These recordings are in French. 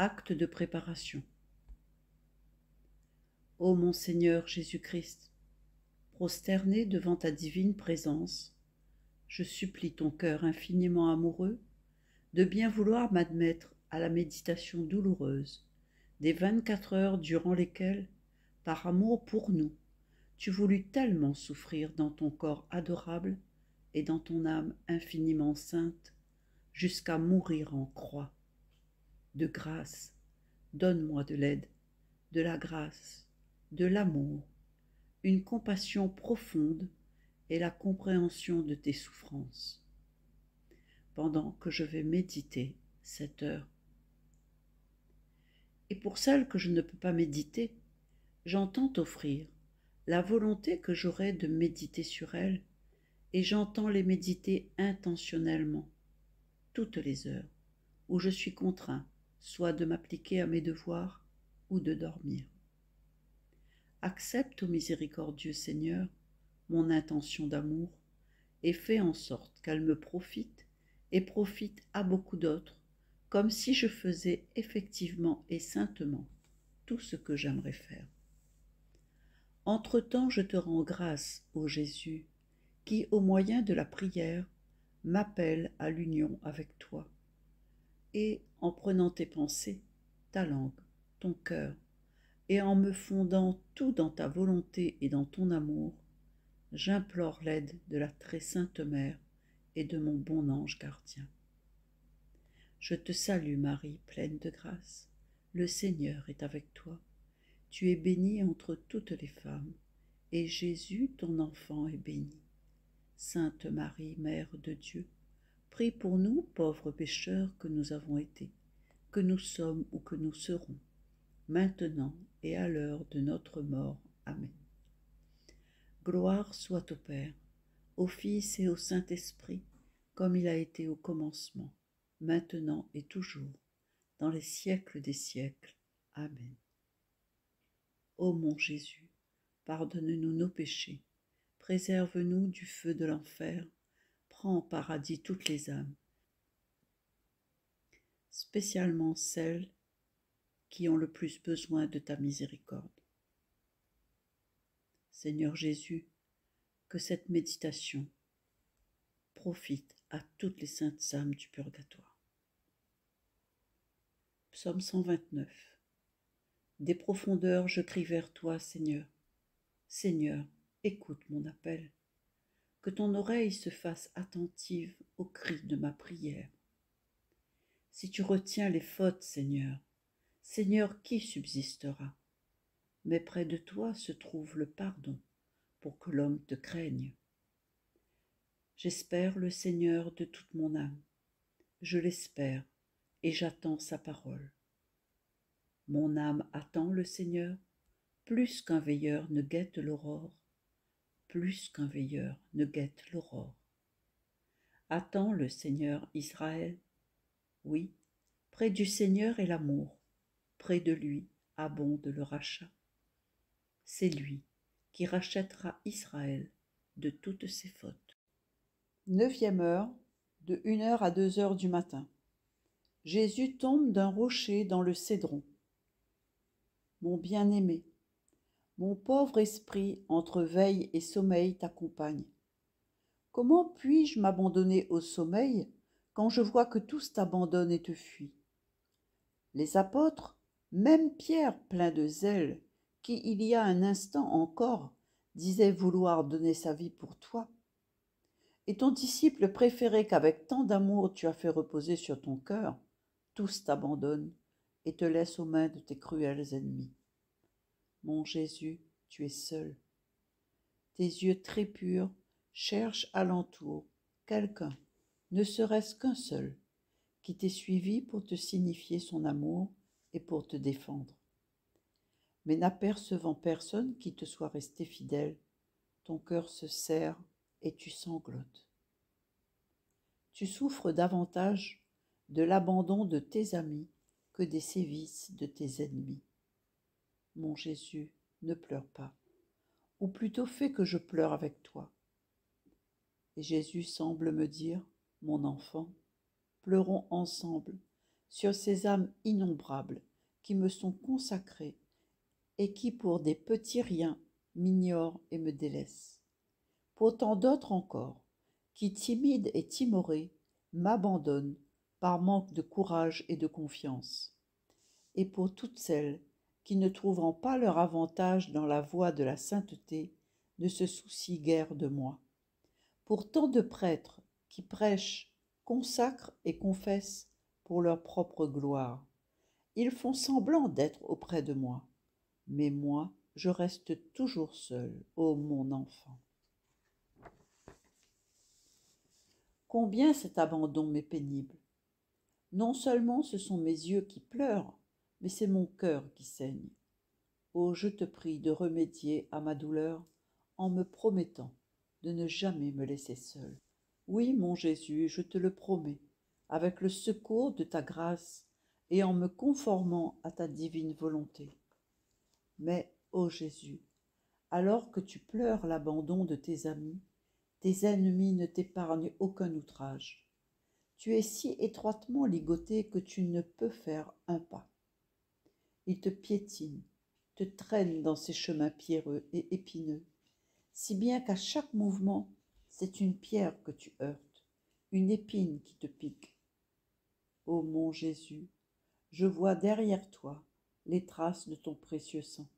Acte de préparation. Ô mon Seigneur Jésus-Christ, prosterné devant ta divine présence, je supplie ton cœur infiniment amoureux de bien vouloir m'admettre à la méditation douloureuse des 24 heures durant lesquelles, par amour pour nous, tu voulus tellement souffrir dans ton corps adorable et dans ton âme infiniment sainte, jusqu'à mourir en croix. De grâce, donne-moi de l'aide, de la grâce, de l'amour, une compassion profonde et la compréhension de tes souffrances. Pendant que je vais méditer cette heure. Et pour celles que je ne peux pas méditer, j'entends t'offrir la volonté que j'aurai de méditer sur elles, et j'entends les méditer intentionnellement, toutes les heures, où je suis contraint, soit de m'appliquer à mes devoirs, ou de dormir. Accepte, ô miséricordieux Seigneur, mon intention d'amour, et fais en sorte qu'elle me profite, et profite à beaucoup d'autres, comme si je faisais effectivement et saintement tout ce que j'aimerais faire. Entre-temps, je te rends grâce, ô Jésus, qui, au moyen de la prière, m'appelle à l'union avec toi. Et en prenant tes pensées, ta langue, ton cœur, et en me fondant tout dans ta volonté et dans ton amour, j'implore l'aide de la très sainte Mère et de mon bon ange gardien. Je te salue Marie, pleine de grâce. Le Seigneur est avec toi. Tu es bénie entre toutes les femmes, et Jésus, ton enfant, est béni. Sainte Marie, Mère de Dieu, prie pour nous, pauvres pécheurs que nous avons été, que nous sommes ou que nous serons, maintenant et à l'heure de notre mort. Amen. Gloire soit au Père, au Fils et au Saint-Esprit, comme il a été au commencement, maintenant et toujours, dans les siècles des siècles. Amen. Ô mon Jésus, pardonne-nous nos péchés, préserve-nous du feu de l'enfer, prends en paradis toutes les âmes, spécialement celles qui ont le plus besoin de ta miséricorde. Seigneur Jésus, que cette méditation profite à toutes les saintes âmes du purgatoire. Psaume 129. Des profondeurs je crie vers toi, Seigneur. Seigneur, écoute mon appel. Que ton oreille se fasse attentive au cri de ma prière. Si tu retiens les fautes, Seigneur, Seigneur, qui subsistera? Mais près de toi se trouve le pardon, pour que l'homme te craigne. J'espère le Seigneur de toute mon âme. Je l'espère, et j'attends sa parole. Mon âme attend le Seigneur, plus qu'un veilleur ne guette l'aurore, plus qu'un veilleur ne guette l'aurore. Attends le Seigneur Israël. Oui, près du Seigneur est l'amour, près de lui abonde le rachat. C'est lui qui rachètera Israël de toutes ses fautes. 9e heure, de 1 heure à 2 heures du matin. Jésus tombe d'un rocher dans le Cédron. Mon bien-aimé, mon pauvre esprit entre veille et sommeil t'accompagne. Comment puis-je m'abandonner au sommeil quand je vois que tous t'abandonnent et te fuient? Les apôtres, même Pierre plein de zèle, qui il y a un instant encore disait vouloir donner sa vie pour toi, et ton disciple préféré qu'avec tant d'amour tu as fait reposer sur ton cœur, tous t'abandonnent et te laissent aux mains de tes cruels ennemis. Mon Jésus, tu es seul. Tes yeux très purs cherchent alentour quelqu'un, ne serait-ce qu'un seul, qui t'ait suivi pour te signifier son amour et pour te défendre. Mais n'apercevant personne qui te soit resté fidèle, ton cœur se serre et tu sanglotes. Tu souffres davantage de l'abandon de tes amis que des sévices de tes ennemis. Mon Jésus, ne pleure pas, ou plutôt fais que je pleure avec toi. Et Jésus semble me dire, mon enfant, pleurons ensemble, sur ces âmes innombrables qui me sont consacrées et qui, pour des petits riens, m'ignorent et me délaissent. Pour tant d'autres encore, qui, timides et timorés, m'abandonnent par manque de courage et de confiance. Et pour toutes celles qui, ne trouvant pas leur avantage dans la voie de la sainteté, ne se soucient guère de moi. Pour tant de prêtres qui prêchent, consacrent et confessent pour leur propre gloire. Ils font semblant d'être auprès de moi, mais moi, je reste toujours seul, ô mon enfant. Combien cet abandon m'est pénible. Non seulement ce sont mes yeux qui pleurent, mais c'est mon cœur qui saigne. Ô, je te prie de remédier à ma douleur en me promettant de ne jamais me laisser seul. Oui, mon Jésus, je te le promets, avec le secours de ta grâce et en me conformant à ta divine volonté. Mais, ô Jésus, alors que tu pleures l'abandon de tes amis, tes ennemis ne t'épargnent aucun outrage. Tu es si étroitement ligoté que tu ne peux faire un pas. Ils te piétinent, te traînent dans ces chemins pierreux et épineux, si bien qu'à chaque mouvement, c'est une pierre que tu heurtes, une épine qui te pique. Ô mon Jésus, je vois derrière toi les traces de ton précieux sang.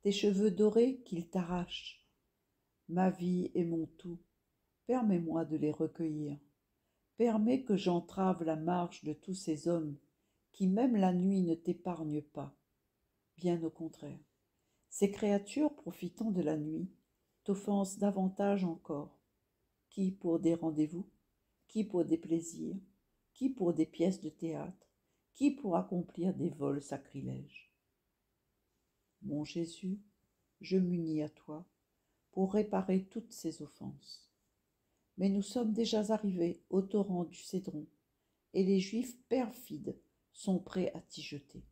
Tes cheveux dorés qu'ils t'arrachent, ma vie et mon tout, permets-moi de les recueillir. Permets que j'entrave la marche de tous ces hommes qui, même la nuit, ne t'épargnent pas. Bien au contraire, ces créatures profitant de la nuit t'offensent davantage encore, qui pour des rendez-vous, qui pour des plaisirs, qui pour des pièces de théâtre, qui pour accomplir des vols sacrilèges. Mon Jésus, je m'unis à toi pour réparer toutes ces offenses. Mais nous sommes déjà arrivés au torrent du Cédron, et les Juifs perfides sont prêts à t'y jeter.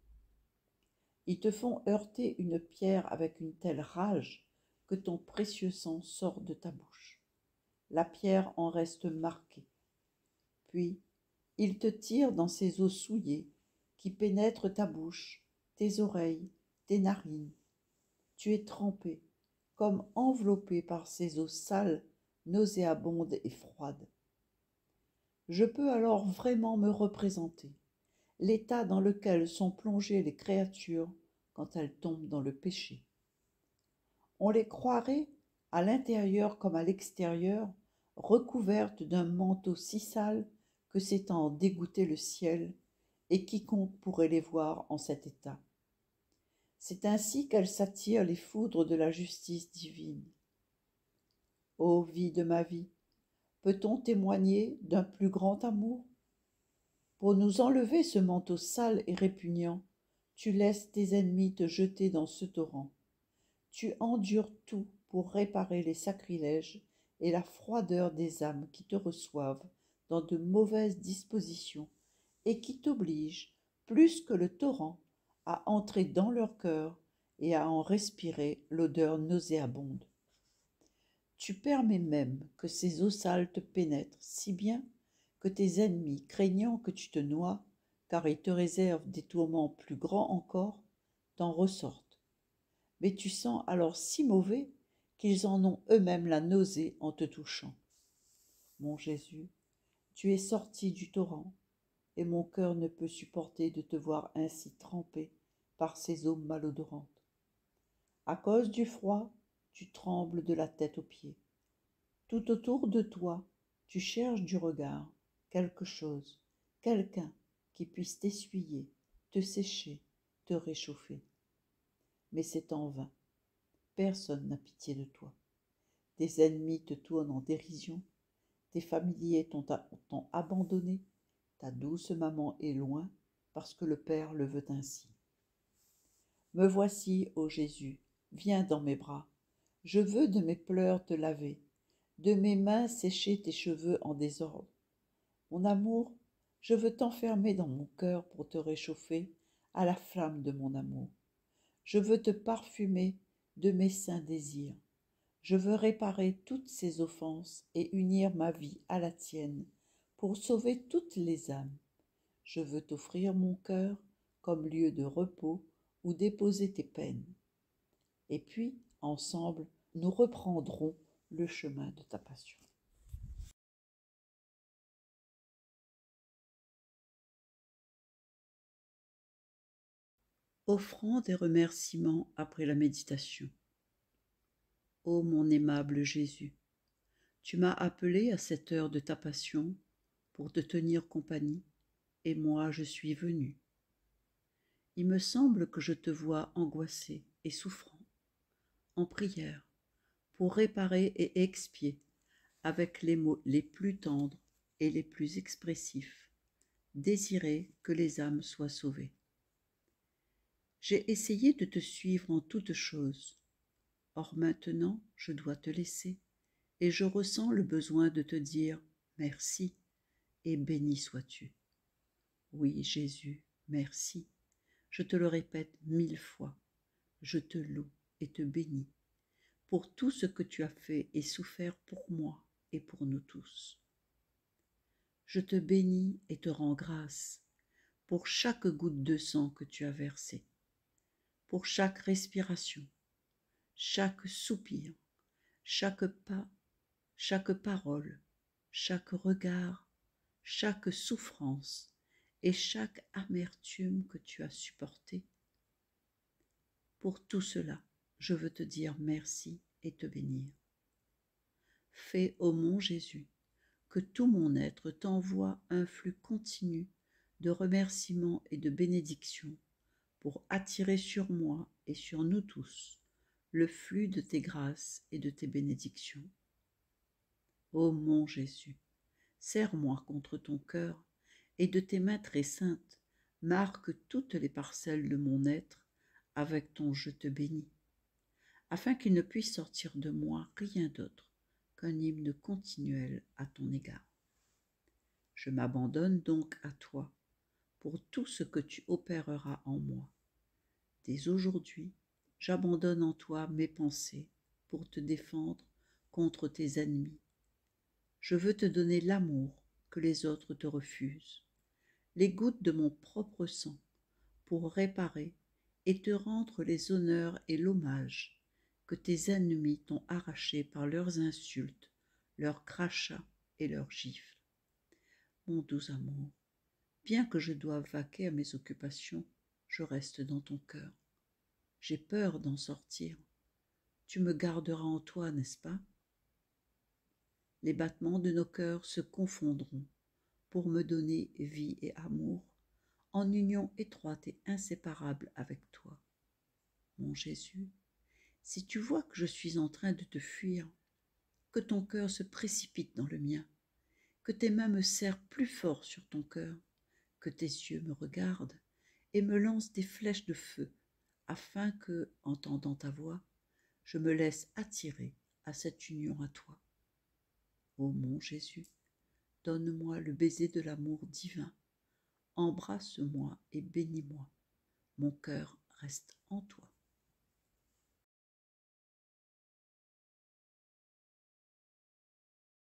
Ils te font heurter une pierre avec une telle rage que ton précieux sang sort de ta bouche. La pierre en reste marquée. Puis, ils te tirent dans ces eaux souillées qui pénètrent ta bouche, tes oreilles, tes narines. Tu es trempé, comme enveloppé par ces eaux sales, nauséabondes et froides. Je peux alors vraiment me représenter l'état dans lequel sont plongées les créatures quand elles tombent dans le péché. On les croirait, à l'intérieur comme à l'extérieur, recouvertes d'un manteau si sale que c'est à en dégoûter le ciel, et quiconque pourrait les voir en cet état. C'est ainsi qu'elles s'attirent les foudres de la justice divine. Ô vie de ma vie, peut-on témoigner d'un plus grand amour? Pour nous enlever ce manteau sale et répugnant, tu laisses tes ennemis te jeter dans ce torrent. Tu endures tout pour réparer les sacrilèges et la froideur des âmes qui te reçoivent dans de mauvaises dispositions et qui t'obligent, plus que le torrent, à entrer dans leur cœur et à en respirer l'odeur nauséabonde. Tu permets même que ces eaux sales te pénètrent si bien que tes ennemis, craignant que tu te noies, car ils te réservent des tourments plus grands encore, t'en ressortent. Mais tu sens alors si mauvais qu'ils en ont eux-mêmes la nausée en te touchant. Mon Jésus, tu es sorti du torrent, et mon cœur ne peut supporter de te voir ainsi trempé par ces eaux malodorantes. À cause du froid, tu trembles de la tête aux pieds. Tout autour de toi, tu cherches du regard quelque chose, quelqu'un qui puisse t'essuyer, te sécher, te réchauffer. Mais c'est en vain. Personne n'a pitié de toi. Tes ennemis te tournent en dérision, tes familiers t'ont abandonné, ta douce maman est loin parce que le Père le veut ainsi. Me voici, ô Jésus, viens dans mes bras. Je veux de mes pleurs te laver, de mes mains sécher tes cheveux en désordre. Mon amour, je veux t'enfermer dans mon cœur pour te réchauffer à la flamme de mon amour. Je veux te parfumer de mes saints désirs. Je veux réparer toutes ces offenses et unir ma vie à la tienne pour sauver toutes les âmes. Je veux t'offrir mon cœur comme lieu de repos où déposer tes peines. Et puis, ensemble, nous reprendrons le chemin de ta passion. Offrande et remerciements après la méditation. Ô mon aimable Jésus, tu m'as appelé à cette heure de ta passion pour te tenir compagnie, et moi je suis venu. Il me semble que je te vois angoissé et souffrant, en prière, pour réparer et expier, avec les mots les plus tendres et les plus expressifs, désirer que les âmes soient sauvées. J'ai essayé de te suivre en toutes choses. Or maintenant, je dois te laisser, et je ressens le besoin de te dire merci et béni sois-tu. Oui, Jésus, merci. Je te le répète 1000 fois. Je te loue et te bénis pour tout ce que tu as fait et souffert pour moi et pour nous tous. Je te bénis et te rends grâce pour chaque goutte de sang que tu as versée, pour chaque respiration, chaque soupir, chaque pas, chaque parole, chaque regard, chaque souffrance et chaque amertume que tu as supportée. Pour tout cela, je veux te dire merci et te bénir. Fais, ô mon Jésus, que tout mon être t'envoie un flux continu de remerciements et de bénédictions pour attirer sur moi et sur nous tous le flux de tes grâces et de tes bénédictions. Ô mon Jésus, serre-moi contre ton cœur et de tes mains très saintes, marque toutes les parcelles de mon être avec ton je te bénis, afin qu'il ne puisse sortir de moi rien d'autre qu'un hymne continuel à ton égard. Je m'abandonne donc à toi pour tout ce que tu opéreras en moi. Dès aujourd'hui, j'abandonne en toi mes pensées pour te défendre contre tes ennemis. Je veux te donner l'amour que les autres te refusent, les gouttes de mon propre sang pour réparer et te rendre les honneurs et l'hommage que tes ennemis t'ont arrachés par leurs insultes, leurs crachats et leurs gifles. Mon doux amour, bien que je doive vaquer à mes occupations, je reste dans ton cœur. J'ai peur d'en sortir. Tu me garderas en toi, n'est-ce pas? Les battements de nos cœurs se confondront pour me donner vie et amour, en union étroite et inséparable avec toi. Mon Jésus, si tu vois que je suis en train de te fuir, que ton cœur se précipite dans le mien, que tes mains me serrent plus fort sur ton cœur, que tes yeux me regardent et me lancent des flèches de feu, afin que, entendant ta voix, je me laisse attirer à cette union à toi. Ô mon Jésus, donne-moi le baiser de l'amour divin, embrasse-moi et bénis-moi, mon cœur reste en toi.